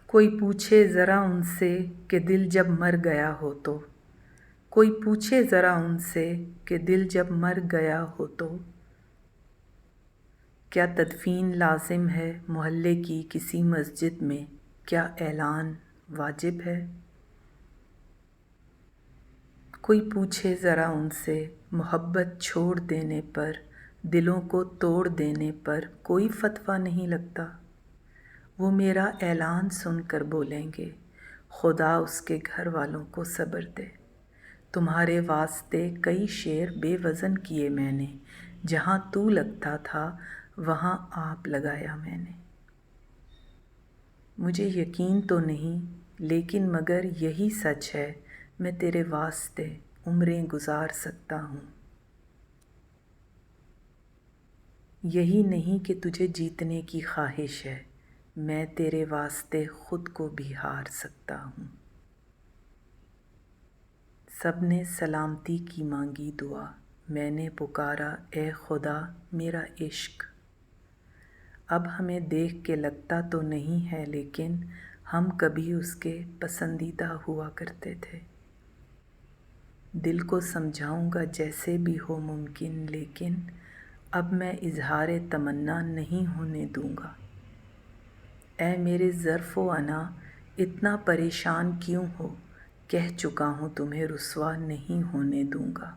کوئی پوچھے ذرا ان سے کہ دل جب مر گیا ہو تو، کوئی پوچھے ذرا ان سے کہ دل جب مر گیا ہو تو، کیا تدفین لازم ہے محلے کی کسی مسجد میں، کیا اعلان واجب ہے؟ کوئی پوچھے ذرا ان سے محبت چھوڑ دینے پر، دلوں کو توڑ دینے پر کوئی فتویٰ نہیں لگتا؟ وہ میرا اعلان سن کر بولیں گے خدا اس کے گھر والوں کو صبر دے، تمہارے واسطے کئی شعر بے وزن کیے میں نے، جہاں تو لگتا تھا وہاں آپ لگایا میں نے۔ مجھے یقین تو نہیں لیکن مگر یہی سچ ہے، میں تیرے واسطے عمریں گزار سکتا ہوں۔ یہی نہیں کہ تجھے جیتنے کی خواہش ہے، میں تیرے واسطے خود کو بھی ہار سکتا ہوں۔ سب نے سلامتی کی مانگی دعا، میں نے پکارا اے خدا میرا عشق۔ اب ہمیں دیکھ کے لگتا تو نہیں ہے لیکن ہم کبھی اس کے پسندیدہ ہوا کرتے تھے۔ دل کو سمجھاؤں گا جیسے بھی ہو ممکن، لیکن اب میں اظہار تمنا نہیں ہونے دوں گا۔ اے میرے ظرف و انا اتنا پریشان کیوں ہو، کہہ چکا ہوں تمہیں رسوا نہیں ہونے دوں گا۔